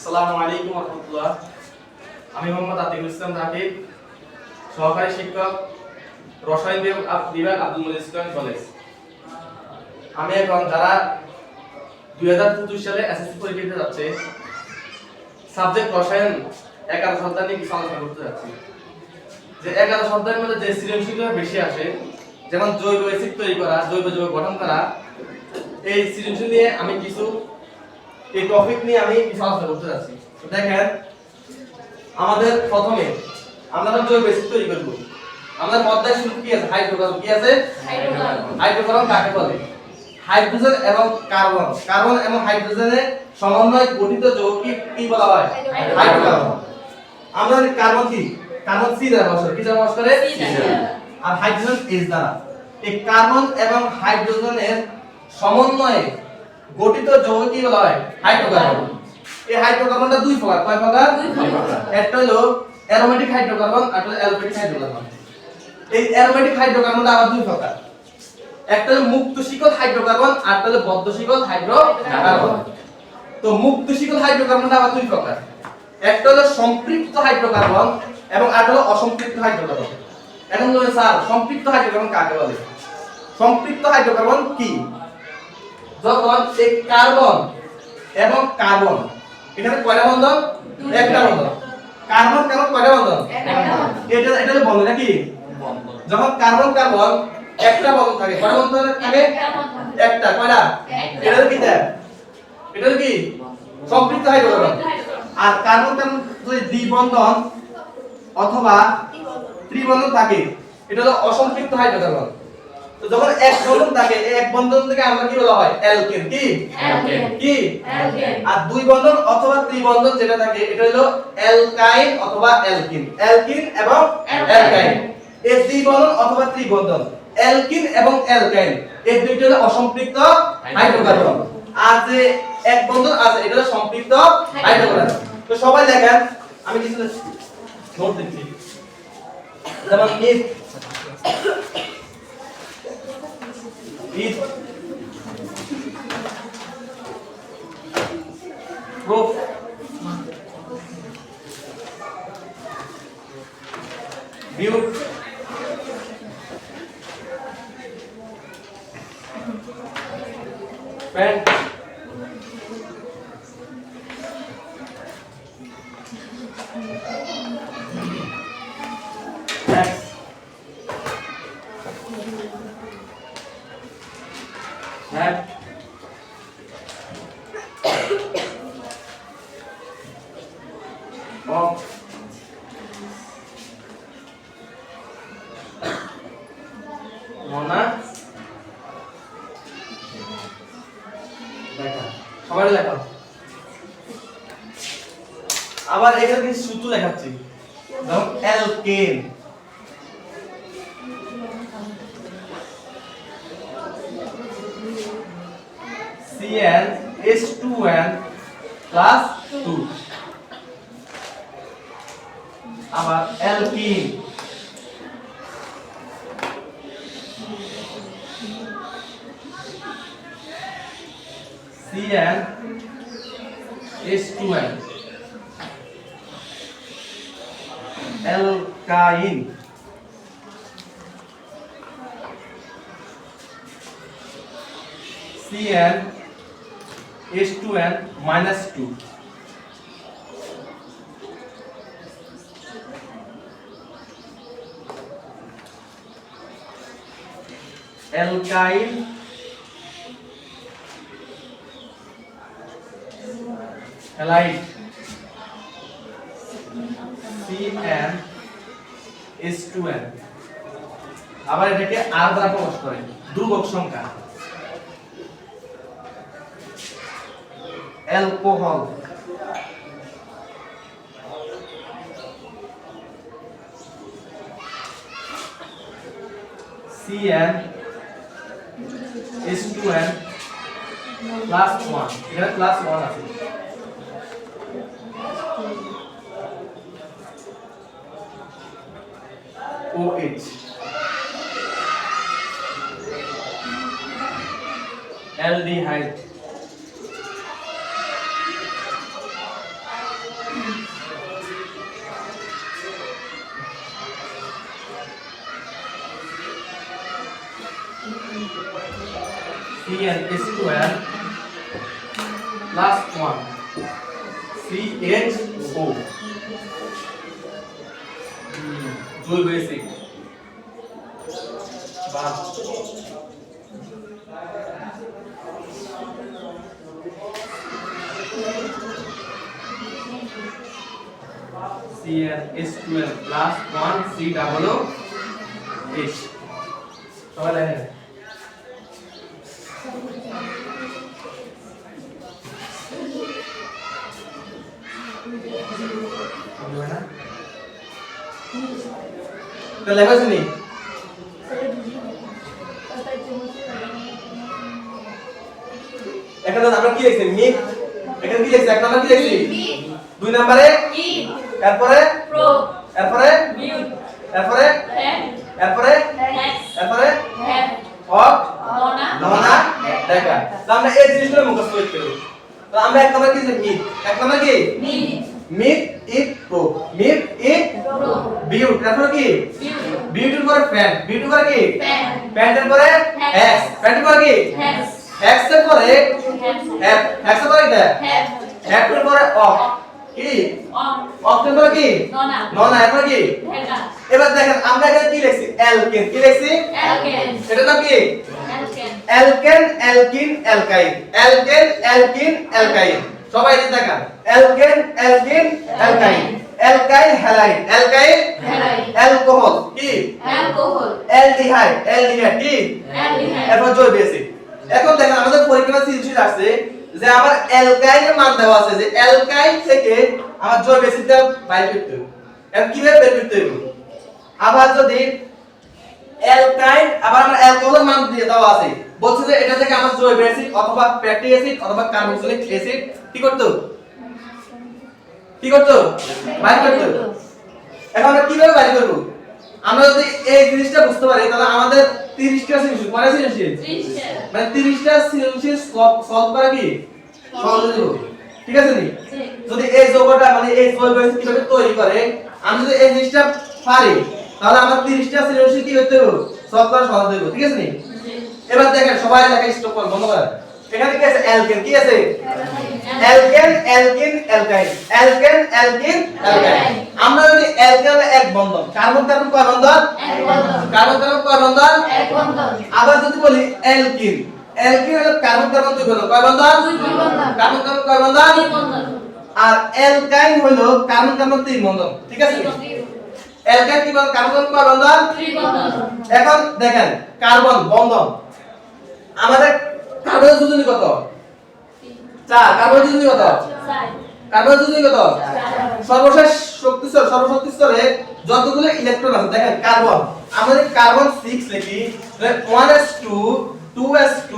আসসালামু আলাইকুম ওয়া রাহমাতুল্লাহ। আমি মোহাম্মদ আতিকুল ইসলাম রাকিব, সহকারী শিক্ষক, রসায়ন বিভাগ আব্দুল মজিদ ইসলাম কলেজ। আমি এখন যারা 2025 সালে এসএসসি পরীক্ষা দিতে যাচ্ছে, সাবজেক্ট রসায়ন 11 সপ্তাহ নিয়ে কিছু আলোচনা করতে যাচ্ছি। যে 11 সপ্তাহের মধ্যে যে সৃজনশীলতা বেশি আসে, যেমন জৈব অ্যাসিড তৈরি করা, জৈব যৌগ গঠন করা, এই সৃজনশীল নিয়ে আমি কিছু এই টপিক নিয়ে আমি কিছু আলোচনা করতে যাচ্ছি। তো দেখেন, আমাদের প্রথমে আমরা জৈব অ্যাসিড তৈরি করব। আমাদের পর্যায়ে শুরু কি আছে? হাইড্রোকার্বন। কি আছে? হাইড্রোকার্বন কাকে বলে? হাইড্রোজেন এবং কার্বন, কার্বন এবং হাইড্রোজেনের সমন্বয়ে গঠিত যৌগ কি বলা হয়? হাইড্রোকার্বন। আমরা কার্বন কি? কার্বন সি দ্বারা প্রকাশ করে। কি দ্বারা প্রকাশ করে? সি দ্বারা। আর হাইড্রোজেন এইচ দ্বারা। এই কার্বন এবং হাইড্রোজেনের সমন্বয়ে গঠিত যৌগ কি বলা হয়? হাইড্রোকার্বন। এই হাইড্রোকার্বনটা দুই প্রকার। কয় প্রকার? দুই প্রকার। একটা হলো অ্যারোমেটিক হাইড্রোকার্বন, আর একটা অ্যালফেটিক হাইড্রোকার্বন। এই অ্যারোমেটিক হাইড্রোকার্বনটা আবার দুই প্রকার। একটা হলো মুক্ত শিকল হাইড্রোকার্বন, আর একটা হলো বদ্ধ শিকল হাইড্রোকার্বন। তো মুক্ত শিকল হাইড্রোকার্বনটা আবার দুই প্রকার। একটা হলো সম্পৃক্ত হাইড্রোকার্বন এবং আরেকটা হলো অসম্পৃক্ত হাইড্রোকার্বন। এখন বলেন স্যার, সম্পৃক্ত হাইড্রোকার্বন কাকে বলে? সম্পৃক্ত হাইড্রোকার্বন কি? যখন এই কার্বন এবং কার্বন, এখানে কয়টা বন্ধন? একটা বন্ধন। কার্বন কার্বন কয়টা বন্ধন? একটা বন্ধন। এটা হলো বন্ধন নাকি? বন্ধন। যখন কার্বন কার্বন একটা বন্ধন থাকে, কয়টা বন্ধন থাকে? একটা। কয়টা? এটা হলো কি? এটা হলো কি? সম্পৃক্ত হাইড্রোকার্বন। আর কার্বন কার্বন যদি দ্বিবন্ধন অথবা ত্রিবন্ধন থাকে, এটা হলো অসম্পৃক্ত হাইড্রোকার্বন। তো যখন এক বন্ধন থাকে, এই এক বন্ধন থেকে আমরা কি বলা হয়? অ্যালকেন। কি? অ্যালকেন। কি? অ্যালকেন। আর দুই বন্ধন অথবা ত্রিবন্ধন যেটা থাকে, এটা হলো অ্যালকাইন অথবা অ্যালকিন। অ্যালকিন এবং অ্যালকাইন। এই দ্বিবন্ধন অথবা ত্রিবন্ধন, অ্যালকিন এবং অ্যালকাইন, এই দুইটা হলো অসম্পৃক্ত হাইড্রোকার্বন। আর যে এক বন্ধন আছে, এটা হলো সম্পৃক্ত হাইড্রোকার্বন। তো সবাই দেখেন, আমি কিছু নোট দিচ্ছি। যেমন is proof view pen X that of মনা দেখা সবাই লেখা। আবার এখানে কিছু সূত্র লেখাচ্ছি। যেমন অ্যালকেন, CnH2n plus 2। আবার alkyne, CnH2n। অ্যালকাইন, CnH2n minus 2। Alkyl, halide, CnH2n। আবার এটাকে R দ্বারা প্রকাশ করে, ধ্রুবক সংখ্যা। Alcohol, CnH2n plus 1। এখানে plus 1 আছে। OH, aldehyde, CnH2n plus 1 CHO জৈব অ্যাসিড বা CnH2n plus 1 COOH সবাই লেখেন তো লেখা শুনি এখানে আমরা কি লিখছি মিট এখানে কি লিখছি এক নাম্বার কি লিখছি দুই নম্বরে এরপরে প্রো এরপরে মিউট এরপরে এরপরে এরপরে অট ননা দেখা তো আমরা এই জিনিসগুলো মুখস্থ করতে হবে তো আমরা এক নাম্বার কি লিখছি মিট এক নাম্বার কি মিট ইট প্রো মিট ইট প্রো বিউট এরপরে কি বিউটের পরে ফ্যান বিউটের পরে কি ফ্যানের পরে এক্স ফ্যানের পরে কি এক্স এর পরে হ্যাপ এক্স এর পরে কি হ্যাপ এর পরে অফ কি অফ এর পরে কি ননা এরপরে কি এবার দেখেন আমরা এখানে কি লিখছি অ্যালকেন কি লিখছি অ্যালকেন এটার নাম কি অ্যালকেন অ্যালকিন অ্যালকাইন অ্যালকেন অ্যালকিন অ্যালকাইন সবাই এদিকে দেখেন alkane alkyne অ্যালকাইন alkyl halide alkyl halide alcohol কি অ্যালকোহল অ্যালডিহাইড অ্যালডিহাইড কি অ্যালডিহাইড এরপর জৈব অ্যাসিড এখন দেখেন আমাদের পরীক্ষায় সিরিজ আছে যে আমার অ্যালকাইলের মান দেওয়া আছে যে অ্যালকাইল থেকে আমার জৈব অ্যাসিডটা বাইর করতে হবে এখন কিভাবে বের করতে হবে আবার যদি অ্যালকাইল আবার আমার অ্যালকোহলের মান দিয়ে দেওয়া আছে বলছে যে এটা থেকে আমার জৈব অ্যাসিড অথবা ফ্যাটি অ্যাসিড অথবা কার্বক্সিলিক অ্যাসিড কি করতে হবে কি করতে বাইর করতে এখন আমরা কিভাবে বাইর করব আমরা যদি এই জিনিসটা বুঝতে পারি তাহলে আমাদের 30টা সেলসিয়াস মানে সেলসিয়াস 30টা মানে 30টা সেলসিয়াস সলভ করা কি সহজ হয়ে যাবে ঠিক আছে নি যদি এই যৌগটা মানে এই জৈব অ্যাসিড কিভাবে তৈরি করে আমি যদি এই জিনিসটা পারি তাহলে আমার 30টা সেলসিয়াস কি হতে হবে সলভ করা সহজ হয়ে যাবে ঠিক আছে নি এবার দেখেন সবাই লেখা স্টপ করুন বন্ধ করেন এখানে কি আছে অ্যালকেন কি আছে অ্যালকেন অ্যালকিন অ্যালকাইন অ্যালকেন অ্যালকিন অ্যালকাইন আমরা যদি অ্যালকেন এক বন্ধন কার্বন কার্বন কয় বন্ধন এক বন্ধন কার্বন কার্বন কয় বন্ধন এক বন্ধন আবার যদি বলি অ্যালকিন অ্যালকিন হলো কার্বন কার্বন দুই বন্ধন কয় বন্ধন দুই বন্ধন কার্বন কার্বন কয় বন্ধন দুই বন্ধন আর অ্যালকাইন হলো কার্বন কার্বন তিন বন্ধন ঠিক আছে অ্যালকাইন কি বন্ধন কার্বন কার্বন কয় বন্ধন দুই বন্ধন এখন দেখেন কার্বন বন্ধন আমাদের কার্বনের যোজনী কত 4 কার্বনের যোজনী কত 4 কার্বনের যোজনী কত 4 সর্বশেষ শক্তিস্তর সর্বশক্তি স্তরে যতগুলো ইলেকট্রন আছে দেখেন কার্বন আমাদের কার্বন 6 লিখি তাহলে 1s2 2s2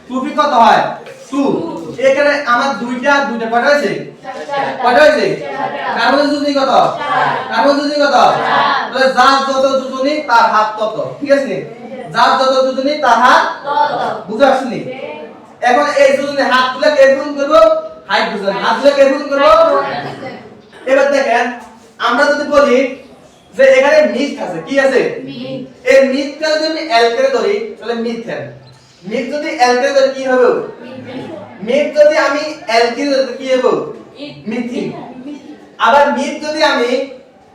2p কত হয় 2 এখানে আমার দুইটা কয়টা হইছে কয়টা হইছে কার্বনের যোজনী কত 4 কার্বনের যোজনী কত 4 তাহলে যার যত যোজনী তার হাত তত ঠিক আছে নি যার যত যোজনী তার হাত তত বুঝতে পারছনি এখন এই যোজনী হাত তুলে কে পূরণ করব হাইড্রোজেন হাত তুলে কে পূরণ করব এবার দেখেন আমরা যদি বলি যে এখানে মিথ আছে কি আছে মিথ এই মিথটা যদি আমি অ্যালকেনে ধরি তাহলে মিথেন মিথ যদি অ্যালকেনে ধরি কি হবে মিথ যদি আমি অ্যালকিন ধরি কি হবে মিথিন আবার মিথ যদি আমি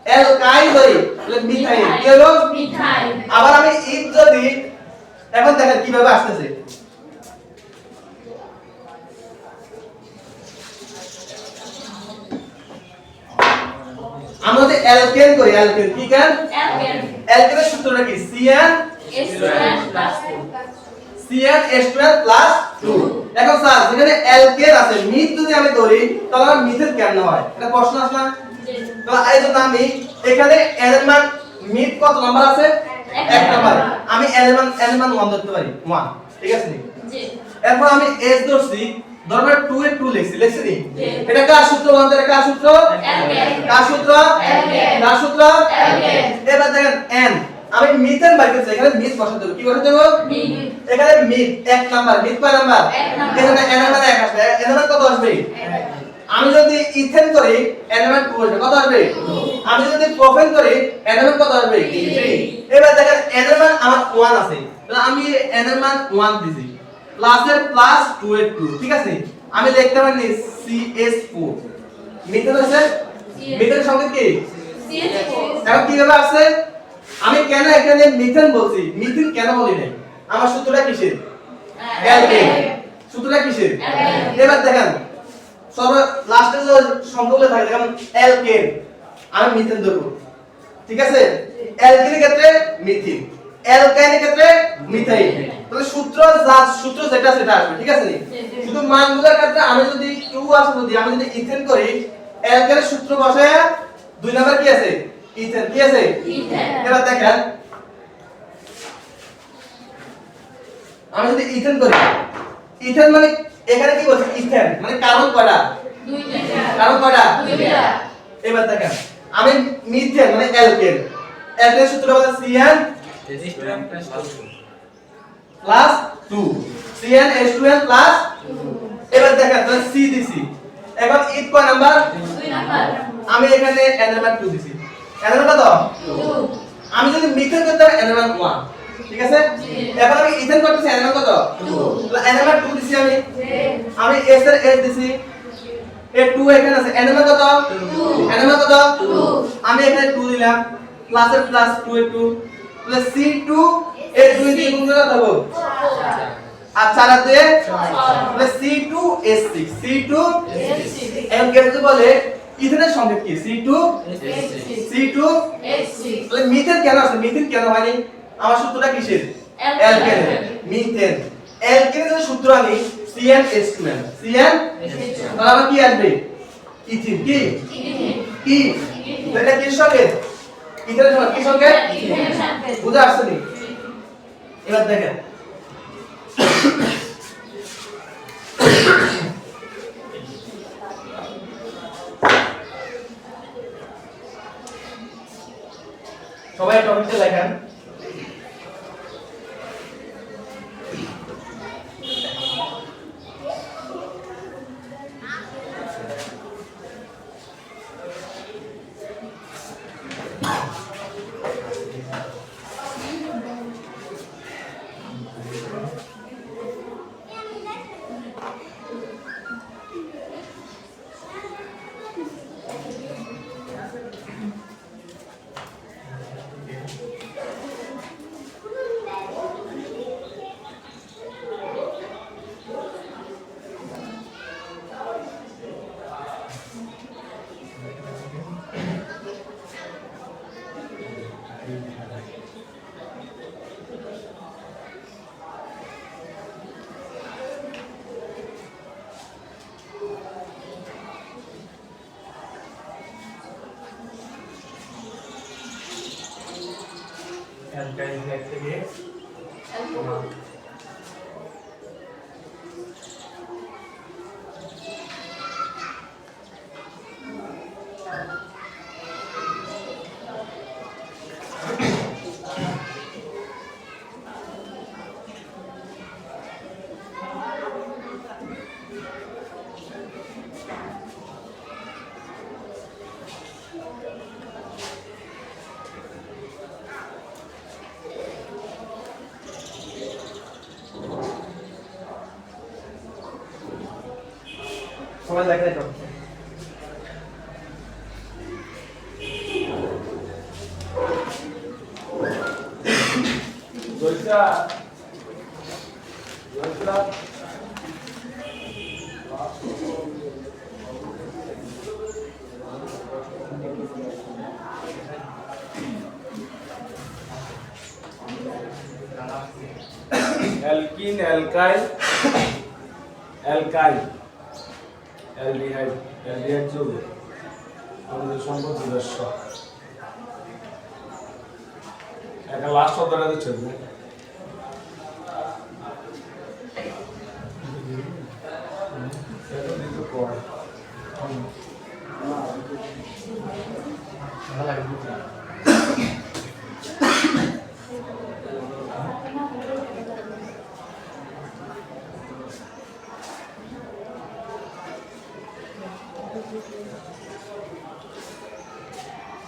অ্যালকাইল ধরি তাহলে মিথাইল কি হলো মিথাইল আবার আমি ইথ যদি এখন দেখেন কিভাবে আসছে আমরা যদি অ্যালকেন করি অ্যালকেন কি কেন অ্যালকেনের সূত্রটা কি CnH2n+2 এখন স্যার যেখানে অ্যালকেন আছে মিথ যদি আমি ধরি তাহলে আমার মিথেন কেমন হয় এটা প্রশ্ন আসলে তো এই জন্য আমি এখানে n এর মান মিথ কত নাম্বার আছে 1 নাম্বার আমি n এর মান 1 ধরতে পারি 1 ঠিক আছে জি এরপর আমি s ধরছি ধরবে 2 এর 2 লিখছি নি এটা কার সূত্র বলতে এটা কার সূত্র কার সূত্র কার সূত্র এবার দেখেন n আমি মিথেন বাইর করছি এখানে মিথ বসাতে হবে কি বসাতে হবে মিথ এখানে মিথ 1 নাম্বার মিথ কয় নাম্বার এখানে n এর মান 1 আসবে n এর মান কত আসবে আমি যদি ইথেন করি n এর মান 2 আসবে কত আসবে আমি যদি প্রোপেন করি n এর মান কত আসবে 3 এবার দেখেন n এর মান আমার 1 আছে তাহলে আমি n এর মান 1 দিছি প্লাসের প্লাস 2 এর 2 ঠিক আছে আমি লিখতে পারি CH4 মিথেন আছে মিথেনের সংকেত কি CH4 এখন কিভাবে আছে আমি কেন এখানে মিথেন বলছি মিথেন কেন বলি নাই আমার সূত্রটা কিসের অ্যালকেন সূত্রটা কিসের এবার দেখেন সব লাস্টে যে সংখ্যাগুলো থাকে যেমন অ্যালকেন আমি মিথেন ধরব ঠিক আছে অ্যালকেনের ক্ষেত্রে মিথিন অ্যালকাইনের ক্ষেত্রে মিথাইল তাহলে সূত্র যেটা সেটা আসবে ঠিক আছে শুধু মানগুলোর ক্ষেত্রে আমি যদি 2 আসে যদি আমি যদি ইথেন করি অ্যালকাইনের সূত্র বসায় 2 নাম্বার কি আছে ইথেন কি আছে ইথেন এবার দেখেন আমি যদি ইথেন করি ইথেন মানে এখানে কি বলছে ইথেন মানে কার্বন কয়টা দুইটা কার্বন কয়টা দুইটা এবার দেখেন আমি মিথেন মানে অ্যালকেন অ্যালকেনের সূত্র হলো CN প্লাস 2 CnH2n প্লাস 2 এবার দেখেন তাহলে C দিছি এখন ইথ কয় নাম্বার 2 নাম্বার আমি এখানে n নাম্বার 2 দিছি n নাম্বার কত 2 আমি যদি মিথেন করতে n নাম্বার 1 ঠিক আছে এখন আমি ইথেন করতেছি n নাম্বার কত 2 তাহলে n নাম্বার 2 দিছি আমি s এর s দিছি এ 2 এখানে আছে n নাম্বার কত 2 n নাম্বার কত 2 আমি এখানে 2 দিলাম প্লাসের প্লাস 2 এর 2 তাহলে C2 এর 2 দিয়ে গুণ করে দেব আর 4 আর 2 তাহলে C2H6 C2H6 এম কেটে বলে ইথেনের সংকেত কি C2H6 তাহলে মিথেন কেন আছে মিথেন কেন হয়নি আমার সূত্রটা কিসের অ্যালকেন মিথেন অ্যালকেনের সূত্র আমি CnH2n তাহলে আমার কি আসবে ইথিন কি কি এটা কি সংকেত ইথেনের সংকেত কি সংকেত ইথেনের সংকেত বুঝা আসছে নি এবার দেখেন সবাই টপিকটা লেখেন অ্যালকাইল থেকে সবাই লেখা তো জয়সা জয়সা alkyne alkyl alkyl aldehyde aldehyde যৌগ আমাদের সম্পদ নিজস্ব একটা লাস্ট শব্দটা দিচ্ছে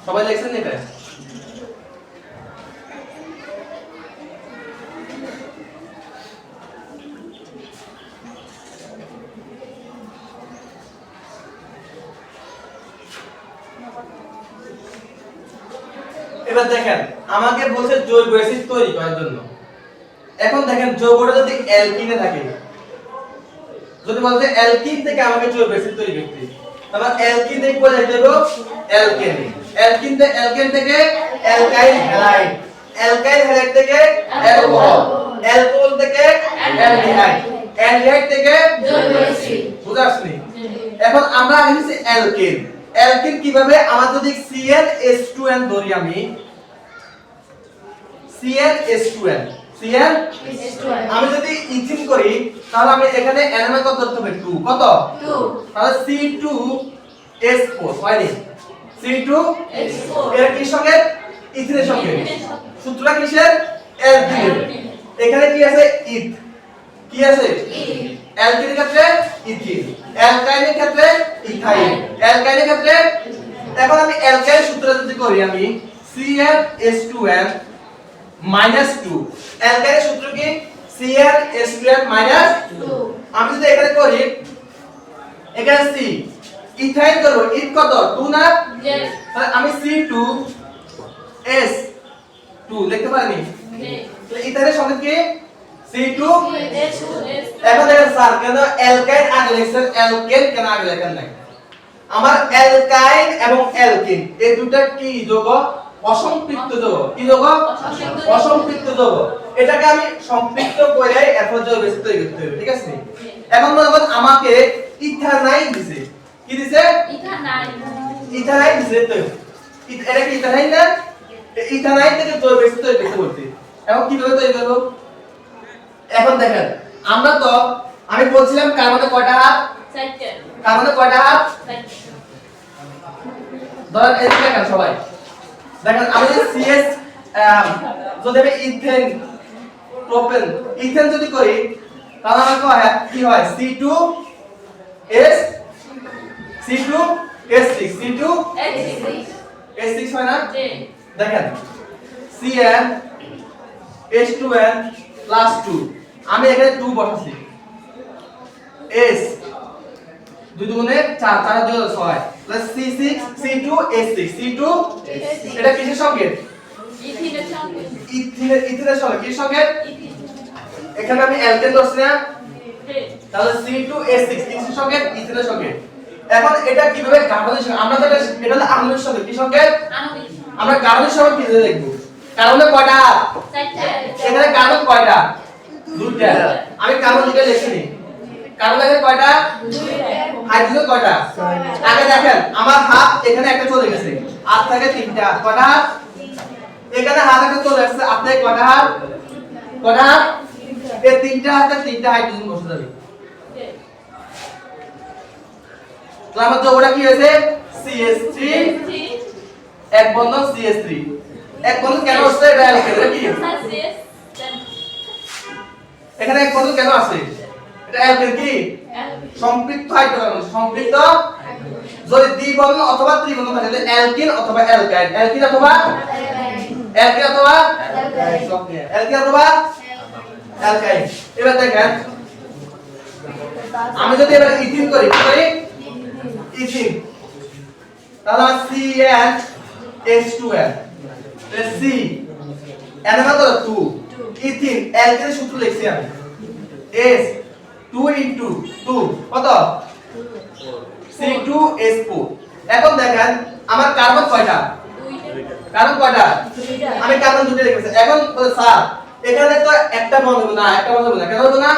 সবাই দেখছেন এটা এবার দেখেন আমাকে বলছে জৈব অ্যাসিড তৈরি করার জন্য। এখন দেখেন যৌগটা যদি অ্যালকিনে থাকে, যদি বলতে অ্যালকিন থেকে আমাকে জৈব অ্যাসিড তৈরি করতে, তাহলে অ্যালকিন থেকে কোথায় যাব? অ্যালকেন। অ্যালকেন থেকে অ্যালকাইল হ্যালাইড, অ্যালকাইল হ্যালাইড থেকে অ্যালকোহল, অ্যালকোহল থেকে অ্যালডিহাইড, অ্যালডিহাইড থেকে জৈব অ্যাসিড। বুঝা আসছে? এখন আমরা হচ্ছে অ্যালকেন। অ্যালকেন কিভাবে? আমার যদি CnH2n ধরি, আমি CnH2n, আমি যদি ইথিন করি তাহলে আমি এখানে NMR কত ধরতে হবে? 2। কত? 2। তাহলে C2H4 হয়নি? C2H4 H4 এর কি সঙ্গে? ইথিনের সঙ্গে। সূত্রটা কিসের? অ্যালকিনের। এখানে কি আছে? ইথ। কি আছে? অ্যালকিনের ক্ষেত্রে ইথিন, অ্যালকাইনের ক্ষেত্রে ইথাইন, অ্যালকাইনের ক্ষেত্রে। এখন আমি অ্যালকাইল সূত্র যদি করি, আমি CnH2n -2, অ্যালকাইলের সূত্র কি? CnH2n -2। আমি যদি এখানে করি, এখানে C, ইথাইন করব, ইথ কত? 2 না? তাহলে আমি C2S2 লিখতে পারি। তাহলে ইথাইনের সঙ্গে কি? C2। এখন দেখেন স্যার কেন অ্যালকাইন আগে লিখছেন, অ্যালকেন কেন আগে লেখেন নাই? আমার অ্যালকাইন এবং অ্যালকিন এই দুটো কি যৌগ? অসম্পৃক্ত যৌগ। কি যৌগ? অসম্পৃক্ত যৌগ। এটাকে আমি সম্পৃক্ত করে এরপর জৈব অ্যাসিড তৈরি করতে হবে, ঠিক আছে? এখন মনে করেন আমাকে ইথানাইন দিছে। কি দিছে? ইথানাইন দিছে। তো এটা কি ইথানাইন না? ইথানাইন থেকে জৈব অ্যাসিড তৈরি করতে বলছি। এখন কিভাবে তৈরি করব? এখন দেখেন আমরা তো, আমি বলছিলাম কার্বনে কয়টা হাত? 4টা। কার্বনে কয়টা হাত? 4টা। ধরেন এই দেখেন সবাই, দেখেন আমি যদি CS যদি আমি ইথেন, প্রোপেন, ইথেন যদি করি তাহলে আমার কি হয়? C2S6 হয় না? দেখেন CnH2n +2, আমি এখানে 2 বসাচ্ছি, S 2 দুগুণে 4, 4 2 6 প্লাস C6 C2H6, C2 এটা কিসের সংকেত? ইথিনের সঙ্গে। ইথিনের সংকেত। কি সংকেত? এখানে আমি অ্যালকেন ধরছি না? তাহলে C2H6 কিসের সংকেত? ইথিনের সংকেত। এখন এটা কিভাবে কার্বনের সংকেত? আমরা তো এটা হলো আণবিক সংকেত। কি সংকেত? আণবিক। আমরা কার্বনের সংকেত কিভাবে দেখব? কার্বনে কয়টা? 4টা। এখানে কার্বন কয়টা? 2টা। আমি কার্বন দুটো লিখিনি। কার্বন এখানে কয়টা? 2টা। হাইড্রোজেন কয়টা? 6টা। আগে দেখেন আমার হাত এখানে একটা চলে গেছে, হাত থেকে 3টা। কয়টা হাত? এখানে হাত একটা চলে আসছে, হাত থেকে কয়টা হাত? কয়টা হাত? এই 3টা হাতে 3টা হাইড্রোজেন বসে যাবে। তো আমার যৌগটা কি হয়েছে? CH3 এক বন্ধন CH3 এক বন্ধন কেন আসছে? এটা অ্যালকেন নাকি? এখানে এক বন্ধন কেন আছে? এটা অ্যালকেন কি? সম্পৃক্ত হাইড্রোকার্বন। সম্পৃক্ত যদি দ্বিবন্ধন অথবা ত্রিবন্ধন থাকে, তাহলে অ্যালকিন অথবা অ্যালকাইন, অ্যালকিন অথবা অ্যালকিন অথবা অ্যালকিন অথবা অ্যালকাইন। এবার দেখেন আমি যদি এবার ইথিন করি, কি করি? ইথিন, তাহলে CnH2n C NMR কত? 2। ইথিন অ্যালকেনের সূত্র লিখছি আমি, S 2 * 2 কত? C2H4। এখন দেখেন আমার কার্বন কয়টা? 2টা। কার্বন কয়টা? 2টা। আমি কার্বন 2টা লিখেছি। এখন স্যার এখানে তো একটা বন্ধন হবে না, একটা বন্ধন হবে না, কেন হবে না?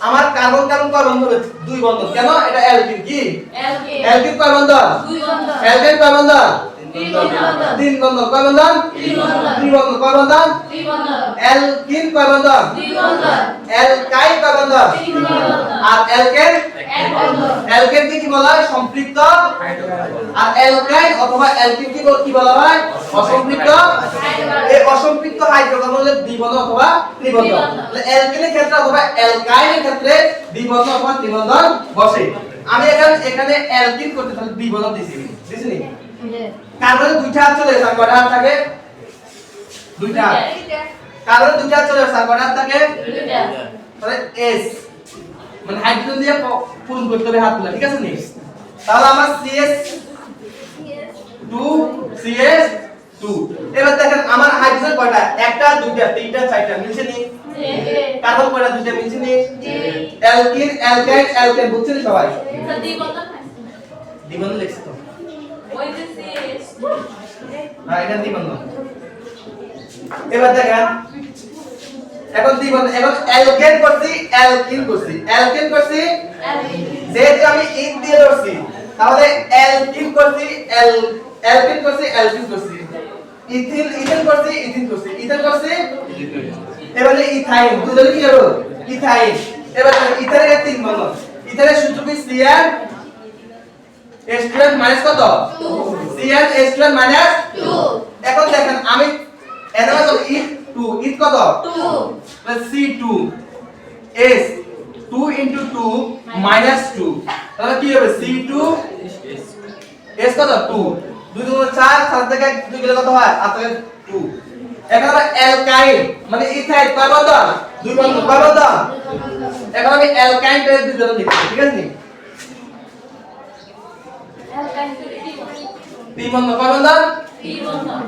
আমার কার্বন কার্বন কয় বন্ধন হবে? 2 বন্ধন। কেন? এটা অ্যালকিন। কি? অ্যালকিন। অ্যালকিন কয় বন্ধন? 2 বন্ধন। অ্যালকিন কয় বন্ধন? 3 বন্ধন। 3 বন্ধন। কয় বন্ধন? 3 বন্ধন। 3 বন্ধন। কয় বন্ধন? 3 বন্ধন। অ্যালকিন কয় বন্ধন? 3 বন্ধন। অ্যালকাইল কয় বন্ধন? 3 বন্ধন। আর অ্যালকেন 1 বন্ধন। অ্যালকেন কি বলা হয়? সম্পৃক্ত হাইড্রোকার্বন। আর অ্যালকাইল অথবা অ্যালকিন কি বলা হয়? অসম্পৃক্ত হাইড্রোকার্বন। এই অসম্পৃক্ত হাইড্রোকার্বন হলো দ্বিবন্ধন অথবা ত্রিবন্ধন। তাহলে অ্যালকেনের ক্ষেত্রে অথবা অ্যালকাইলের ক্ষেত্রে দ্বিবন্ধন অথবা ত্রিবন্ধন বসে। আমি এখানে অ্যালকিন করতে তাহলে দ্বিবন্ধন দিছি নি? কার্বনে 2টা হাত চলে গেছে, কয়টা হাত থাকে? 2টা। কার্বনে 2টা হাত চলে গেছে, কয়টা হাত থাকে? 2টা। তাহলে S মানে হাইড্রোজেন দিয়ে পূরণ করতে হবে হাতগুলো, ঠিক আছে নি? তাহলে আমার CS2 2 এবার দেখেন আমার হাইড্রোজেন কয়টা একটা দুইটা তিনটা চারটা মিলছে নি কার্বন কয়টা দুইটা মিলছে নি অ্যালকিন অ্যালকাইন অ্যালকেন বুঝছেন সবাই দ্বিবন্ধ লিখছি তো হ্যাঁ এটা দ্বিবন্ধ এবার দেখেন এখন দ্বিবন্ধ এখন অ্যালকেন করছি অ্যালকিন করছি অ্যালকেন করছি যেহেতু আমি ইন দিয়ে ধরছি তাহলে অ্যালকিন করছি অ্যালকিন করছি অ্যালকিন করছি ইথিন ইথিন করছি ইথিন করছি ইথিন করছি এবারে ইথাইন দুজনে কি হলো ইথাইন এবার ইথাইনের তিন বন্ধন ইথাইনের সূত্র কি Cn H2n মাইনাস কত 2 Cn H2n মাইনাস 2 এখন দেখেন আমি এনার কত E2 E কত 2 plus C2 S 2 into 2 minus 2 তাহলে কি হবে C2 S কত 2 2 2 4 7 থেকে 2 গেলে কত হয় 8 থেকে 2 এখন আমরা অ্যালকাইন মানে ইথাইন কয় বন্ধন দুই বন্ধন কয় বন্ধন এখন আমি অ্যালকাইন এর দুই বন্ধন লিখছি ঠিক আছে নি তিন বন্ধন কয় বন্ধন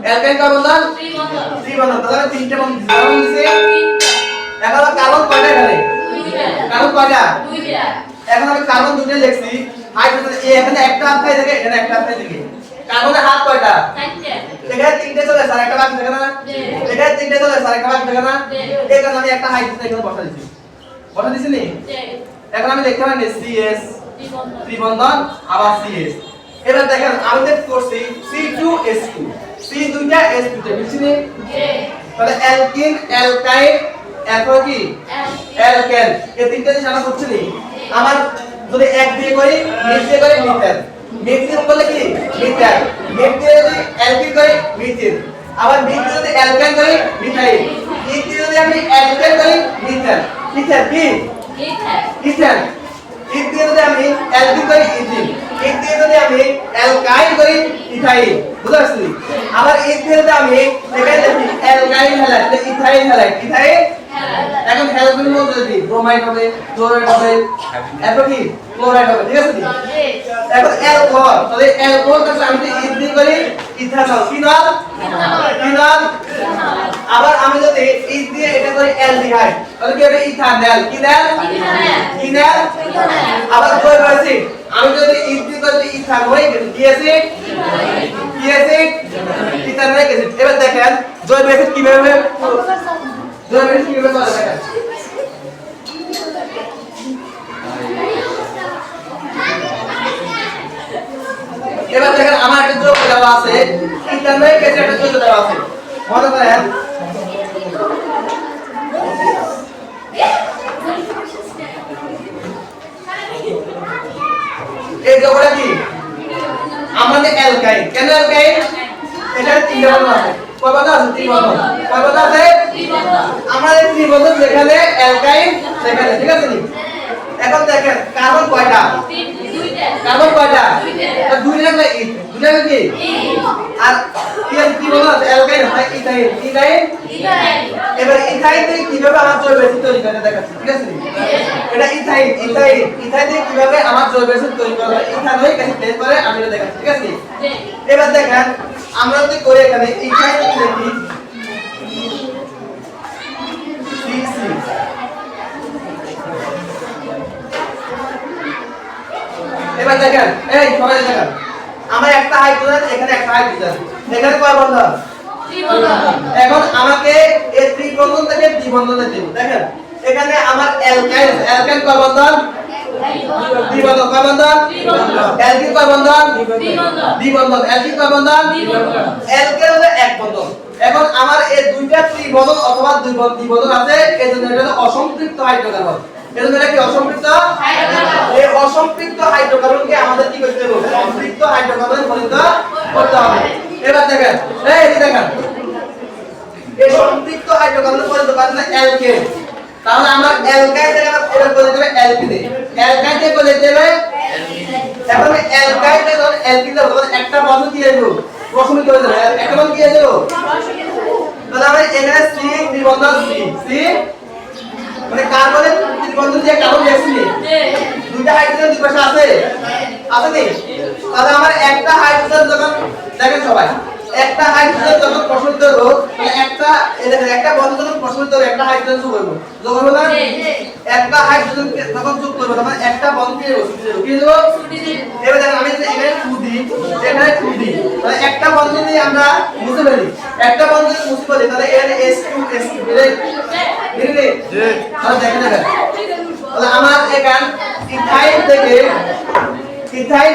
অ্যালকাইন কয় বন্ধন তিন বন্ধন তাহলে তিনটা বন্ধন দিছি এখন কার্বন কয়টা এখানে কার্বন কয়টা দুইটা এখন আমি কার্বন দুটো লিখছি হাইড্রোজেন এখানে একটা হাত থাকে এখানে একটা হাত থাকে কার্বনের হাত কয়টা চারটে এখানে তিনটে চলে স্যার একটা বাকি থাকে না এখানে তিনটে চলে স্যার একটা বাকি থাকে না এই কারণে আমি একটা হাইড্রোজেন এখানে বসা দিছি নি এখন আমি লিখতে পারি CS ত্রিবন্ধন আবার CS এবার দেখেন আমি যেটা করছি C2S2 C দুইটা S দুইটা মিলছে নি তাহলে অ্যালকিন অ্যালকাইন এরপর কি অ্যালকেন এই তিনটা জিনিস আমরা করছি নি আমার যদি এক দিয়ে করি মিথ দিয়ে করি মিথেন মিথ দিয়ে বলে কি মিথেন মিথ দিয়ে যদি অ্যালকিন করি মিথিন আবার মিথ দিয়ে যদি অ্যালকেন করি মিথাইল মিথ দিয়ে যদি আমি অ্যালকেন করি মিথেন মিথেন কি ইথেন ইথ দিয়ে যদি আমি অ্যালকিন করি ইথিন ইথ দিয়ে যদি আমি অ্যালকাইন করি ইথাইল বুঝতে পারছি আবার ইথ দিয়ে যদি আমি এখানে লিখি alkyl halide ethyl halide ethyl এখন হ্যালোজেনের মধ্যে যদি ব্রোমাইড হবে ক্লোরাইড হবে এরপর কি ক্লোরাইড হবে ঠিক আছে এখন অ্যালকোহল তাহলে অ্যালকোহল কাছে আমি যদি ইথ দিয়ে করি ইথানল ফিনল ফিনল আবার আমি যদি ইথ দিয়ে এটা করি অ্যালডিহাইড তাহলে কি হবে ইথানল কিনাল কিনাল আবার জৈব অ্যাসিড আমি যদি ইথ দিয়ে করি ইথানোয়িক কি অ্যাসিড কি অ্যাসিড ইথানোয়িক অ্যাসিড এবার দেখেন জৈব অ্যাসিড কিভাবে জৈব অ্যাসিড কিভাবে চলে দেখেন এবার দেখেন আমার একটা যৌগ দেওয়া আছে ইথানোয়িক অ্যাসিড একটা যৌগ দেওয়া আছে মনে করেন এই যৌগটা কি আমাদের অ্যালকাইন কেন অ্যালকাইন এটার তিনটা বন্ধন আছে কয় বন্ধন আছে তিন বন্ধন কয় বন্ধন আছে আমাদের তিন বন্ধন যেখানে অ্যালকাইন সেখানে ঠিক আছে নি এখন দেখেন কার্বন কয়টা কার্বন কয়টা দুই লাগলে ইথ দুই লাগলে কি আর কি বন্ধন আছে অ্যালকাইন হয় ইথাইল ইথাইল এবার ইথাইল দিয়ে কিভাবে আমার জৈব অ্যাসিড তৈরি করে দেখাচ্ছি ঠিক আছে নি এটা ইথাইল ইথাইল ইথাইল দিয়ে কিভাবে আমার জৈব অ্যাসিড তৈরি করে ইথানোয়িক অ্যাসিড বের করে আমি এটা দেখাচ্ছি ঠিক আছে এবার দেখেন আমরা যদি করি এখানে ইথাইল লিখি CC এবার দেখেন এই সবাই দেখেন আমরা একটা হাইড্রোজেন এখানে একটা হাইড্রোজেন এখানে কয় বন্ধন ত্রিবন্ধন এখন আমাকে এই ত্রিবন্ধন থেকে দ্বিবন্ধনে দেব দেখেন এখানে আমার অ্যালকাইন অ্যালকাইন কয় বন্ধন দ্বিবন্ধন কয় বন্ধন অ্যালকিন কয় বন্ধন দ্বিবন্ধন অ্যালকিন কয় বন্ধন অ্যালকেন হলো এক বন্ধন এখন আমার এই দুইটা ত্রিবন্ধন অথবা দ্বিবন্ধন আছে এজন্য এটা হলো অসম্পৃক্ত হাইড্রোকার্বন এজন্য এটা কি অসম্পৃক্ত হাইড্রোকার্বন এই অসম্পৃক্ত হাইড্রোকার্বনকে আমাদের কি করতে হবে সম্পৃক্ত হাইড্রোকার্বনে পরিণত করতে হবে এবার দেখেন এই দেখেন এই সম্পৃক্ত হাইড্রোকার্বনে পরিণত করতে অ্যালকেন তাহলে আমার অ্যালকাইন থেকে আমরা এটা বলে দেব অ্যালকিনে অ্যালকাইন থেকে বলে দেব এখন অ্যালকাইন থেকে অ্যালকিন ধরো একটা বন্ধন দিয়ে দেব প্রথমে করে দেব একটা বন্ধন দিয়ে দেব তাহলে আমরা এখানে C ত্রিবন্ধন C মানে কার্বনের ত্রিবন্ধন দিয়ে কার্বন দেখছি দুইটা হাইড্রোজেন দুই পাশে আছে আছে নি তাহলে আমার একটা হাইড্রোজেন যখন দেখেন সবাই একটা হাইড্রোজেন যখন এই দেখেন একটা বন্ধন যখন প্রসারিত হবে একটা হাইড্রোজেন যোগ করব যোগ করব না একটা হাইড্রোজেন যখন যোগ করব তখন একটা বন্ধন কি হবে কি দেব এবার দেখেন আমি এখানে 2 দিই এখানে 2 দিই তাহলে একটা বন্ধন দিয়ে আমরা মুছে ফেলি একটা বন্ধন যদি মুছে ফেলি তাহলে এর S2 S2 মিলে জি তাহলে দেখেন তাহলে আমার এখান ইথাইন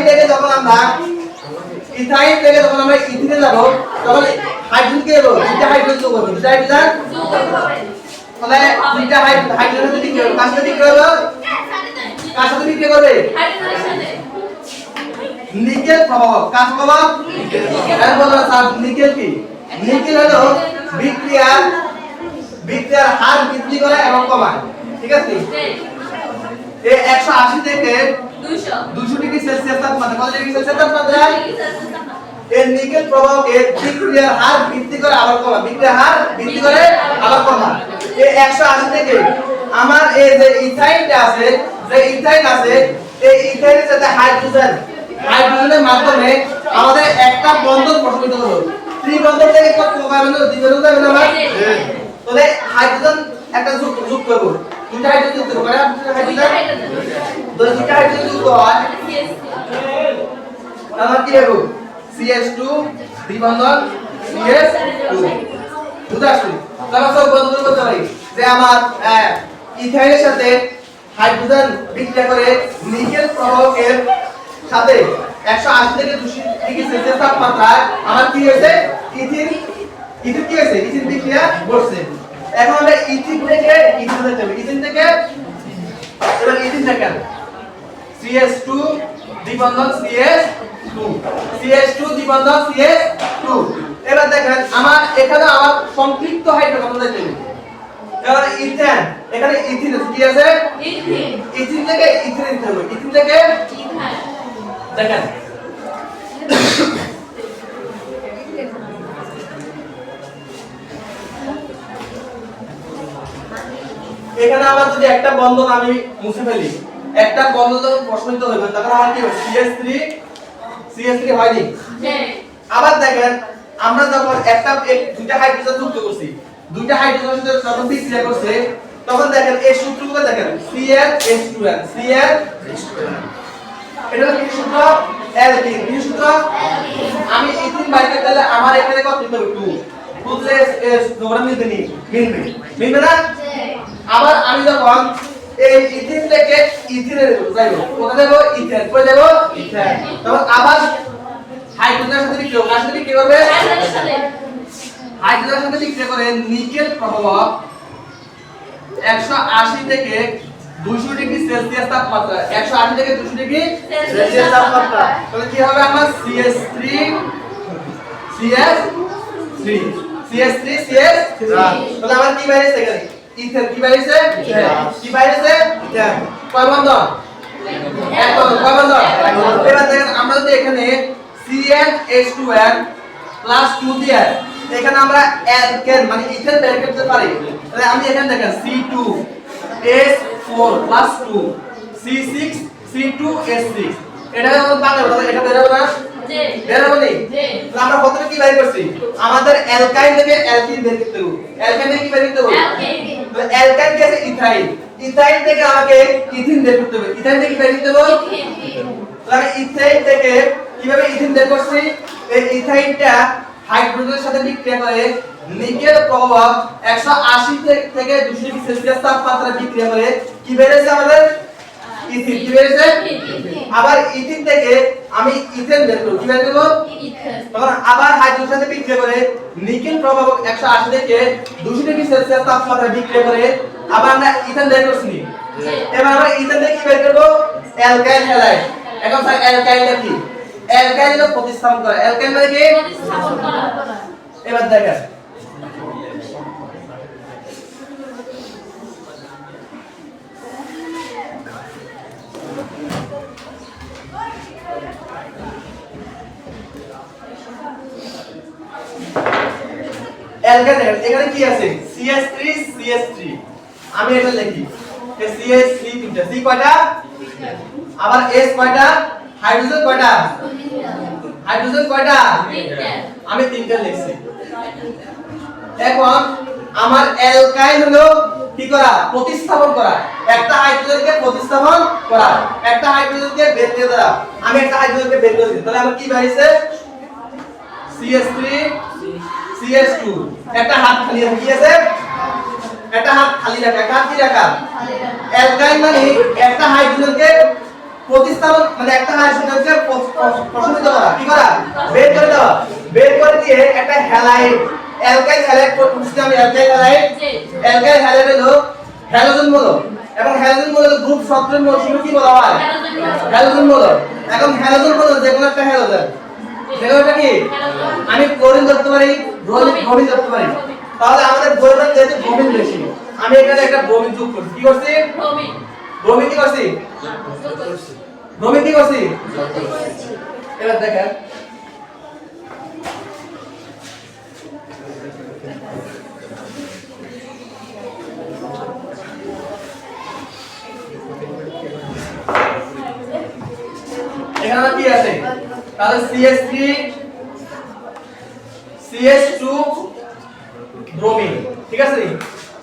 থেকে যখন আমরা ইথিনে যাব তখন হাইড্রোজেন কি হবে দুইটা হাইড্রোজেন যোগ হবে দুইটা হাইড্রোজেন তাহলে দুইটা হাইড্রোজেন যদি কি হবে কার সাথে কি হবে কার সাথে কি করবে নিকেল প্রভাব কার প্রভাব নিকেল বলো স্যার নিকেল কি নিকেল হলো বিক্রিয়ার হার বৃদ্ধি করে এবং কমায় ঠিক আছে এই 180 থেকে 200 ডিগ্রি সেলসিয়াস তাপমাত্রা কত ডিগ্রি সেলসিয়াস তাপমাত্রা এই নিকেল প্রবাহকে বিক্রিয়ার হার বৃদ্ধি করে আবার কমা বিক্রিয়ার হার বৃদ্ধি করে আবার কমা এই 180 থেকে আমার এই যে ইথাইনটা আছে এই ইথাইনের সাথে হাইড্রোজেনের মাধ্যমে আমাদের একটা বন্ধন প্রসারিত হলো ত্রিবন্ধন থেকে কত কমাবে না দ্বিবন্ধন যাবে না আমার তাহলে হাইড্রোজেন একটা যোগ করব দুটো হাইড্রোজেন যুক্ত করে দুটো হাইড্রোজেন যুক্ত হয় আমার কি হবে CH2 দ্বিবন্ধন CH2 বুঝাচ্ছি তাহলে সব বন্ধন করতে পারি যে আমার ইথাইনের সাথে হাইড্রোজেন বিক্রিয়া করে নিকেল প্রবাহকের সাথে 180 থেকে 200 ডিগ্রি সেলসিয়াস তাপমাত্রায় আমার কি হয়েছে ইথিন কি হয়েছে ইথিন বিক্রিয়া ঘটছে এখন আমরা ইথিন থেকে এবার ইথিন দেখেন CH2 দ্বিবন্ধন CH2 দ্বিবন্ধন CH2 এবার দেখেন আমার এখানে আমার সংক্ষিপ্ত হাইড্রোজেন দেখেন এবার ইথেন এখানে ইথিন কি আছে ইথিন থেকে ইথিন নিতে হবে ইথিন থেকে দেখেন এখানে আবার যদি একটা বন্ধন আমি মুছে ফেলি একটা বন্ধন যখন প্রসারিত হবে তখন আমার কি হবে CH3 হয়নি আবার দেখেন আমরা যখন দুইটা হাইড্রোজেন যুক্ত করছি দুইটা হাইড্রোজেনের সাথে যখন বিক্রিয়া করছে তখন দেখেন এই সূত্রগুলো দেখেন ClH2n এটা কি সূত্র অ্যালকিন কি সূত্র আমি ইথিন বাইরে দিলে আমার এখানে কত দিতে হবে 2 প্লাস এস তোমরা মিলবে না আবার আমি যখন এই ইথিন থেকে ইথিনে যাইব কোথায় যাব ইথেন কই যাব ইথেন তখন আবার হাইড্রোজেনের সাথে বিক্রিয়া কার সাথে বিক্রিয়া করবে হাইড্রোজেনের সাথে বিক্রিয়া করে নিকেল প্রভাব 180 থেকে 200 ডিগ্রি সেলসিয়াস তাপমাত্রা 180 থেকে 200 ডিগ্রি সেলসিয়াস তাপমাত্রা তাহলে কি হবে আমার CH3 তাহলে আমার কি বাইরেছে এখানে ইথেন কি বাইরেছে ইথেন কয় বন্ধন এক বন্ধন কয় বন্ধন এবার দেখেন আমরা যদি এখানে CnH2n + 2 দিয়ে এখানে আমরা অ্যালকেন মানে ইথেন বের করতে পারি তাহলে আমি এখানে দেখেন C2H4 + 2 C6 C2H6 এটা যখন বানাবো তাহলে এটা বের হবে না বের হবে না তাহলে আমরা প্রথমে কি বের করছি আমাদের অ্যালকাইন থেকে অ্যালকিন বের করতে হবে অ্যালকাইন থেকে কি বের করতে হবে তাহলে অ্যালকাইন কি আছে ইথাইন থেকে আমাকে ইথিন বের করতে হবে ইথাইন থেকে কি বের করতে হবে তাহলে ইথাইন থেকে কিভাবে ইথিন বের করছি এই ইথাইনটা হাইড্রোজেনের সাথে বিক্রিয়া করে নিকেল প্রভাব 180 থেকে 200 ডিগ্রি সেলসিয়াস তাপমাত্রা বিক্রিয়া করে কি বেরেছে আমাদের ইথিন কি বেরেছে আবার ইথিন থেকে আমি ইথেন বের করব কি বের করব ইথেন তখন আবার হাইড্রোজেনের সাথে বিক্রিয়া করে নিকেল প্রভাব 180 থেকে 200 ডিগ্রি সেলসিয়াস তাপমাত্রা বিক্রিয়া করে আবার আমরা ইথেন বের করছি এবার আমরা ইথেন থেকে কি বের করব অ্যালকাইল হ্যালাইড এখন স্যার অ্যালকাইলটা কি অ্যালকাইল হলো প্রতিস্থাপন করা অ্যালকাইল মানে কি প্রতিস্থাপন করা এবার দেখেন অ্যালকাইল এখানে কি আছে CH3 আমি এটা লিখি CH3 তিনটা C কয়টা আবার S কয়টা হাইড্রোজেন কয়টা আমি তিনটা লিখছি এখন আমার অ্যালকাইল হলো কি করা প্রতিস্থাপন করা একটা হাইড্রোজেনকে প্রতিস্থাপন করা একটা হাইড্রোজেনকে বের করে দেওয়া আমি একটা হাইড্রোজেনকে বের করে দিই তাহলে আমার কি বেরিয়েছে CH3 CH2 একটা হাত খালি আছে কি আছে একটা হাত খালি রাখা একটা হাত কি রাখা অ্যালকাইল মানে একটা হাইড্রোজেনকে প্রতিস্থাপন মানে একটা হাইড্রোজেনকে প্রশমিত করা কি করা বের করে দেওয়া বের করে দিয়ে একটা হ্যালাইড অ্যালকাইল হ্যালাইড করতে আমি অ্যালকাইল হ্যালাইড হলো হ্যালোজেন মূলক এবং হ্যালোজেন মূলক গ্রুপ 17 এর মৌলকে কি বলা হয় হ্যালোজেন মূলক এখন হ্যালোজেন মূলক যে কোনো একটা হ্যালোজেন যেটা কি আমি ক্লোরিন ধরতে পারি ব্রোমিন ধরতে পারি তাহলে আমাদের বলবেন যেহেতু ব্রোমিন বেশি আমি এখানে একটা ব্রোমিন যোগ করছি কি করছি ব্রোমিন কি করছি ব্রোমিন কি করছি এবার দেখেন এখানে কি আছে তাহলে CH3 CH2 ব্রোমিন ঠিক আছে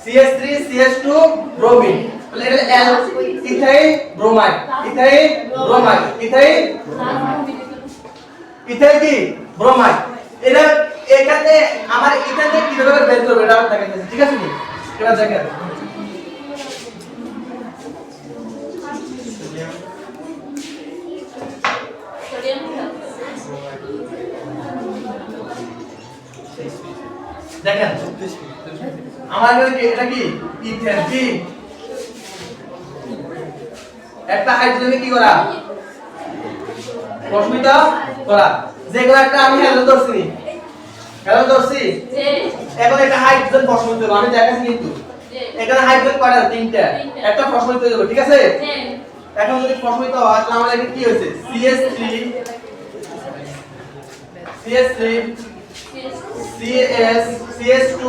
CH3 CH2 ব্রোমিন তাহলে এটা ethyl bromide ethyl bromide ethyl ethyl কি ব্রোমাইড এটা এখানে আমার ইথাইল কিভাবে বের করব এটা দেখাচ্ছি ঠিক আছে এবার দেখেন দেখেন আমার এটা কি ইথেন কি একটা হাইড্রোজেন কি করা প্রশমিত করা যেগুলো একটা আমি হ্যালো ধরছি এখন একটা হাইড্রোজেন প্রশমিত হবে আমি দেখাচ্ছি কিন্তু এখানে হাইড্রোজেন কয়টা তিনটা একটা প্রশমিত হয়ে যাবে ঠিক আছে এখন যদি প্রশমিত হয় তাহলে আমাদের এখানে কি হয়েছে CH3 CH2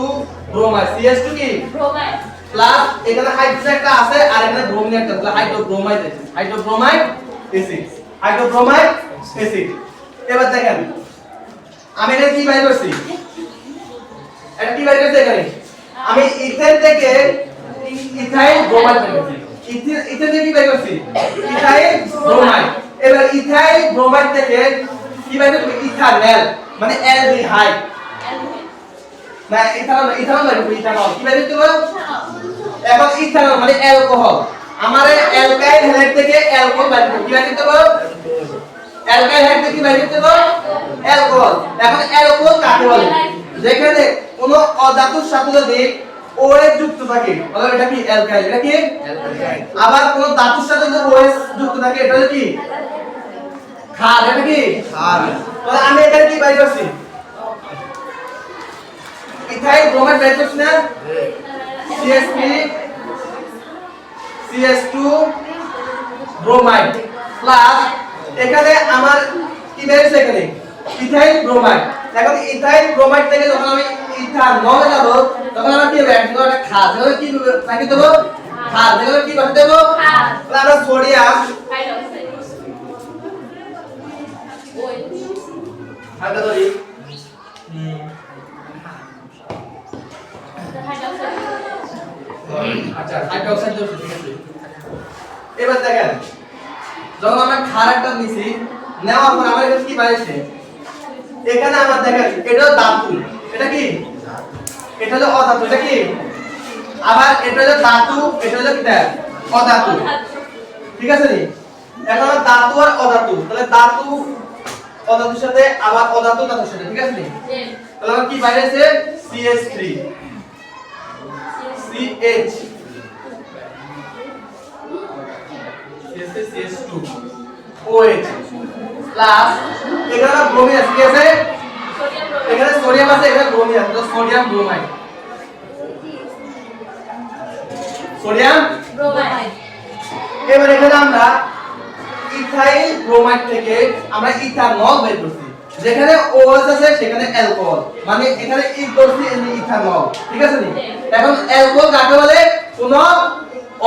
ব্রোমাইড CH2 কি ব্রোমাইড প্লাস এখানে হাইড্রোজেন একটা আছে আর এখানে ব্রোমিন একটা তাহলে হাইড্রোব্রোমাইড অ্যাসিড এবার দেখেন আমি এখানে কি বাইর করছি এটা কি বাইর করছি এখানে আমি ইথেন থেকে ইথাইল ব্রোমাইড বের করছি ইথেন থেকে কি বাইর করছি ইথাইল ব্রোমাইড এবার ইথাইল ব্রোমাইড থেকে কি বাইর করছি ইথানল মানে অ্যালডিহাইড না ইথানল বাইর করছি ইথানল কি বাইর করতে হবে এখন ইথানল মানে অ্যালকোহল আমারে অ্যালকাইল হ্যালাইড থেকে অ্যালকোহল বাইর করতে কি বাইর করতে হবে অ্যালকাইল হ্যালাইড থেকে কি বাইর করতে হবে অ্যালকোহল এখন অ্যালকোহল কাকে বলে যেখানে কোনো অধাতুর সাথে যদি OH যুক্ত থাকে তাহলে এটা কি অ্যালকাইল এটা কি অ্যালকাইল আবার কোনো ধাতুর সাথে যদি OH যুক্ত থাকে এটা হলো কি ক্ষার এটা কি ক্ষার তাহলে আমি এখানে কি বাইর করছি ইথাইল ব্রোমাইড বাইর করছি না CH3 CH2 ব্রোমাইড প্লাস এখানে আমার কি বেরিয়েছে এখানে ইথাইল ব্রোমাইড এখন ইথাইল ব্রোমাইড থেকে যখন আমি ইথানলে যাব তখন আমরা কি হবে একটা ক্ষার তাহলে কি বাকি দেব ক্ষার তাহলে কি বাকি দেব ক্ষার তাহলে আমরা সোডিয়াম হাইড্রোক্সাইড হাইড্রোক্সাইড ধরি আচ্ছা হাইড্রোক্সাইড ধরছি ঠিক আছে এবার দেখেন যখন আমরা ক্ষার একটা নিছি নেওয়ার পর আমার এখানে কি বাইরেছে এখানে আমার দেখেন এটা ধাতু এটা কি এটা হলো অধাতু এটা কি আবার এটা হলো ধাতু এটা হলো কি অধাতু ঠিক আছে নি এখন আমরা ধাতু আর অধাতু তাহলে ধাতু অধাতুর সাথে আবার অধাতু ধাতুর সাথে ঠিক আছে নি তাহলে আমার কি বাইরেছে CH3 CH CH2 OH plus এখানে ব্রোমিন আছে কি আছে এখানে সোডিয়াম আছে এখানে ব্রোমিন আছে তো সোডিয়াম ব্রোমাইড এবার এখানে আমরা ইথাইল ব্রোমাইড থেকে আমরা ইথানল বের করছি যেখানে OH আছে সেখানে অ্যালকোহল মানে এখানে ই করছি ইথানল ঠিক আছে নি এখন অ্যালকোহল কাকে বলে কোন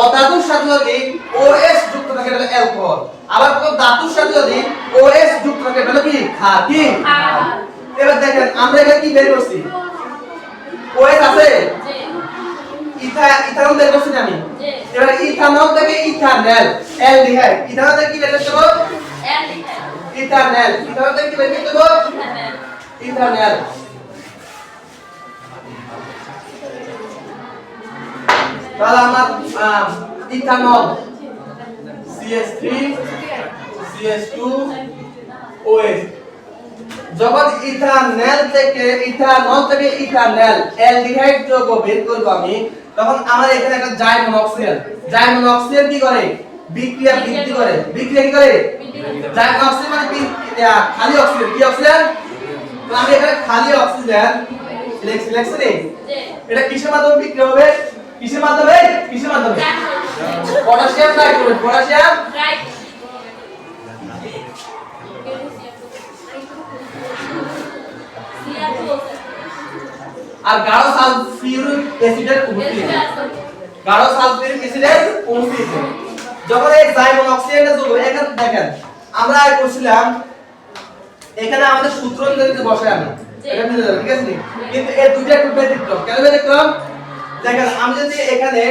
অধাতুর সাথে যদি OH যুক্ত থাকে তাহলে অ্যালকোহল আবার কোন ধাতুর সাথে যদি OH যুক্ত থাকে তাহলে কি ক্ষার কি এবার দেখেন আমরা এখানে কি বের করছি ওএস আছে জি ইথানল বের করছি না আমি জি এবার ইথানল থেকে ইথানল অ্যালডিহাইড ইথানল থেকে কি বের করতে হবে ইথানল ইথানল থেকে কি বের করতে হবে ইথানল তাহলে আমার ইথানল CH3 CH2 OH যখন ইথানল থেকে ইথানল অ্যালডিহাইড যৌগ বের করব আমি তখন আমার এখানে একটা জাইমন অক্সিজেন কি করে বিক্রিয়া বৃদ্ধি করে বিক্রিয়া কি করে জাইমন অক্সিজেন মানে খালি অক্সিজেন কি অক্সিজেন তো আমি এখানে খালি অক্সিজেন লেখছি রে এটা কিসের মাধ্যমে বিক্রিয়া হবে কিসের মাধ্যমে পটাশিয়াম নাইট্রোজেন পটাশিয়াম রাইট আর গাঢ় সালফিউরিক অ্যাসিডের উপস্থিতি গাঢ় সালফিউরিক অ্যাসিডের উপস্থিতি যখন এই জাইমন অক্সিজেনের যোগ এখানে দেখেন আমরা আগে করছিলাম এখানে আমাদের সূত্র যদি বসাই আমি এটা মিলে যাবে ঠিক আছে কিন্তু এই দুইটা একটু ব্যতিক্রম কেন ব্যতিক্রম দেখেন আমি যদি এখানে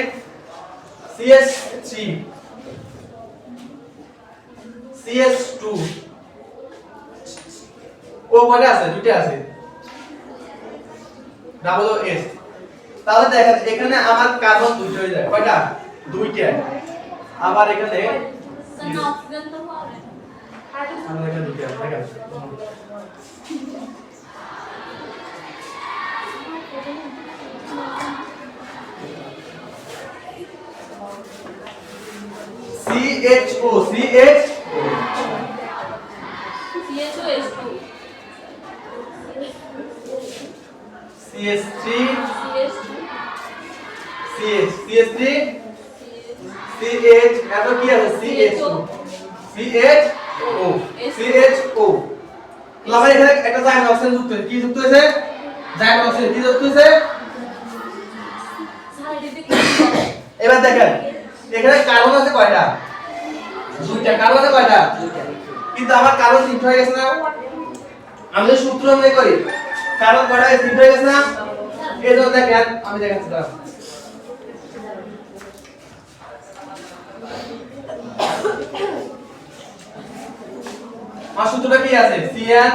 CH3 CH2 ও কয়টা আছে দুইটা আছে ডাবল এস তাহলে দেখেন এখানে আমার কার্বন দুইটা হয়ে যায় কয়টা দুইটা আবার এখানে অক্সিজেন তো হবে আমরা এখানে দুইটা দেখেন CHO CHO CH3 CH2 CH3 CH এরপর কি আছে CHO CHO তাহলে এখানে একটা জাইমন অক্সিজেন যুক্ত হয়েছে কি যুক্ত হয়েছে জাইমন অক্সিজেন কি যুক্ত হয়েছে এবার দেখেন এখানে কার্বন আছে কয়টা দুইটা কার্বন আছে কয়টা কিন্তু আমার কার্বন তিনটা হয়ে গেছে না আমি যদি সূত্র অনুযায়ী করি কার্বন কয়টা তিনটা হয়ে গেছে না এই জন্য দেখেন আমি দেখাচ্ছি দাঁড়ান আমার সূত্রটা কি আছে CN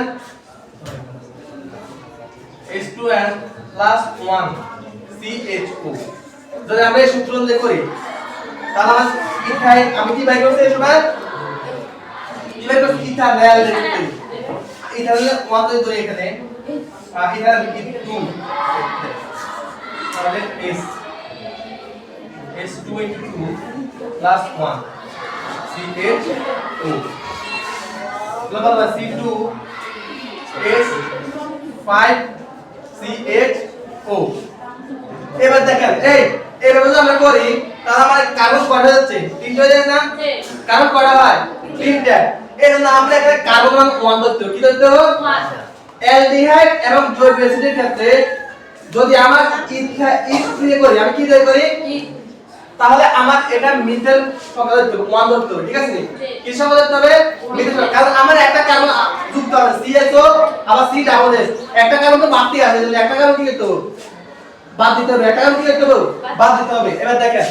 H2N plus 1 CHO যদি আমরা এই সূত্র অনুযায়ী করি তাহলে আমার ইথাইল আমি কি বাই করছি এই সময় কি বাই করছি ইথানল ইথানল 1 ধরে এখানে ইথানল 2 তাহলে S2 into 2 plus 1 CHO global C2 S5 CHO এবার দেখেন এইভাবে যদি আমরা করি তাহলে আমার কার্বন কয়টা যাচ্ছে তিনটা হয়ে যাচ্ছে না কার্বন কয়টা হয় তিনটা এর জন্য আমরা এখানে কার্বন মান 1 ধরতে হবে কি ধরতে হবে অ্যালডিহাইড এবং জৈব অ্যাসিডের ক্ষেত্রে যদি আমার ইথ করি আমি কি দিয়ে করি তাহলে আমার এটা মিথেন সংখ্যা ধরতে হবে 1 ধরতে হবে ঠিক আছে কি সংখ্যা ধরতে হবে মিথেন সংখ্যা কারণ আমার একটা কার্বন যুক্ত হবে CSO আবার C ডাবল S একটা কার্বন তো বাড়তি আছে যদি একটা কার্বন কি করতে হবে বাদ দিতে হবে একটা কার্বন কি করতে হবে বাদ দিতে হবে এবার দেখেন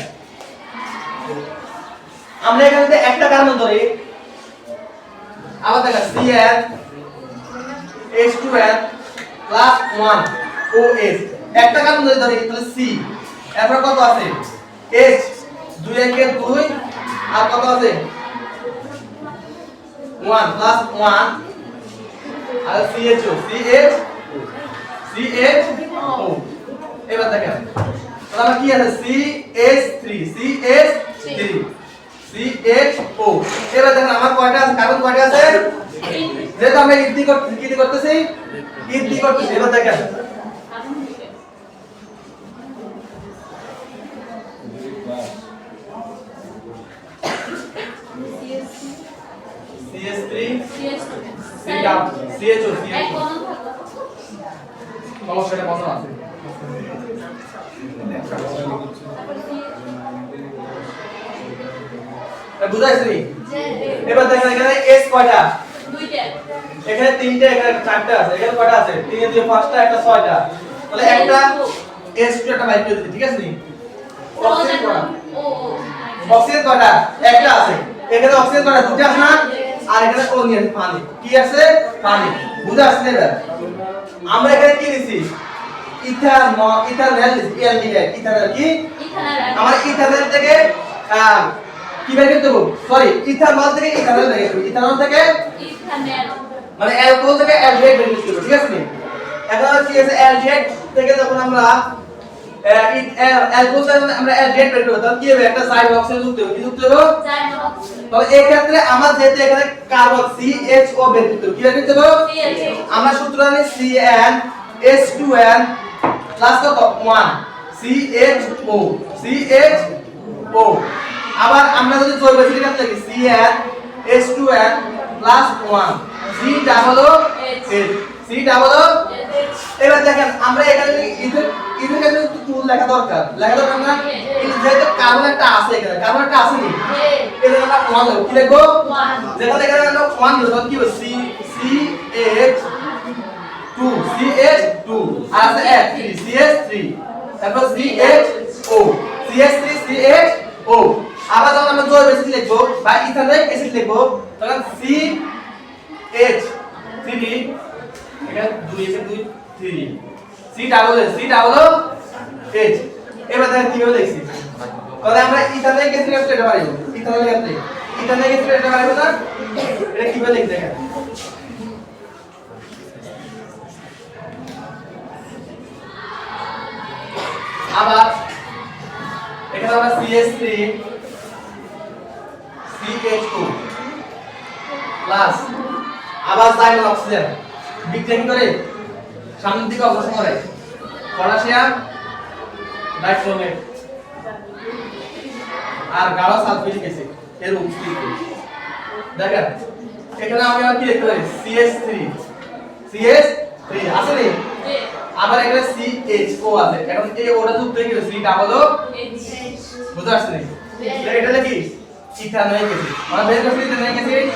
আমরা এখানে যদি একটা কার্বন ধরি আবার দেখেন CN H2N plus 1 OS একটা কার্বন যদি ধরি তাহলে C এরপর কত আছে H 2 একে 2 আর কত আছে 1 plus 1 আর CHO CHO এবার দেখেন তাহলে আমার কি আছে CH3 CHO এবার দেখেন আমার কয়টা আছে কার্বন কয়টা আছে যেটা আমরা ইথি করতেছি এবার দেখেন CH3 CHO সমস্যাটা কত আছে বুঝাইছি এবার দেখেন এখানে S কয়টা দুইটা এখানে তিনটা এখানে চারটা আছে এখানে কয়টা আছে তিনে দিয়ে পাঁচটা একটা ছয়টা তাহলে একটা H2 একটা বাইর করে দিই ঠিক আছে নি ও অক্সিজেন করা ও অক্সিজেন কয়টা একটা আছে এখানে অক্সিজেন কয়টা দুটো আছে না আর এখানে ও নিয়ে আছে পানি কি আছে পানি বুঝা আসছে না আমরা এখানে কি নিছি ইথানল অ্যালডিহাইড ইথানল কি আমার ইথানল থেকে কি বের করতে হবে সরি ইথানল থেকে ইথানল বের করতে হবে ইথানল থেকে মানে অ্যালকোহল থেকে অ্যালডিহাইড বের করতে হবে ঠিক আছে নি এখন কি আছে অ্যালডিহাইড থেকে যখন আমরা অ্যালকোহল থেকে আমরা অ্যালডিহাইড বের করব তখন কি হবে একটা সাইড অক্সিজেন যুক্ত হবে কি যুক্ত হবে তাহলে এই ক্ষেত্রে আমার যেহেতু এখানে কার্বন CHO বের করতে হবে কি বের করতে হবে আমরা সূত্র জানি CnH2n প্লাস কত 1 CHO আবার আমরা যদি জৈব অ্যাসিড কাটতে লিখি CnH2n প্লাস 1 C এবার দেখেন আমরা এখানে ইথেন কাছে টুল লেখা দরকার না যেহেতু কার্বন একটা আছে এখানে কার্বন একটা আছে নি এই জন্য আমরা 1 লিখব কি লিখব 1 যেখানে এখানে আমরা 1 লিখব কি হবে CH2 আর আছে CH3 তারপর CHO আবার যখন আমরা জৈব অ্যাসিড লিখব বা ইথানোয়িক অ্যাসিড লিখব তখন CH3 এখানে 2 আছে 2 3 C ডাবল H এবার দেখেন কিভাবে লিখছি তাহলে আমরা ইথানোয়িক অ্যাসিড এটা পারিব ইথানোয়িক অ্যাসিড এটা পারিব না এটা কিভাবে লিখতে দেখেন আবার এখানে আমরা CH3 CH2 প্লাস আবার জাইমন অক্সিজেন বিক্রিয়া করে সামনের দিকে অগ্রসর করে পটাশিয়াম ডাইক্রোমেট আর গাঢ় সালফিউরিক অ্যাসিড এর উপস্থিতি দেখেন এখানে আমি আর কি লিখতে পারি CH3 আছে নি আবার এখানে CHO আছে এখন এই ওটা যুক্ত হয়ে গেল C ডাবল ও বুঝতে পারছেন এটা লিখি ইথানোয়িক অ্যাসিড আমরা বের করছি ইথানোয়িক অ্যাসিড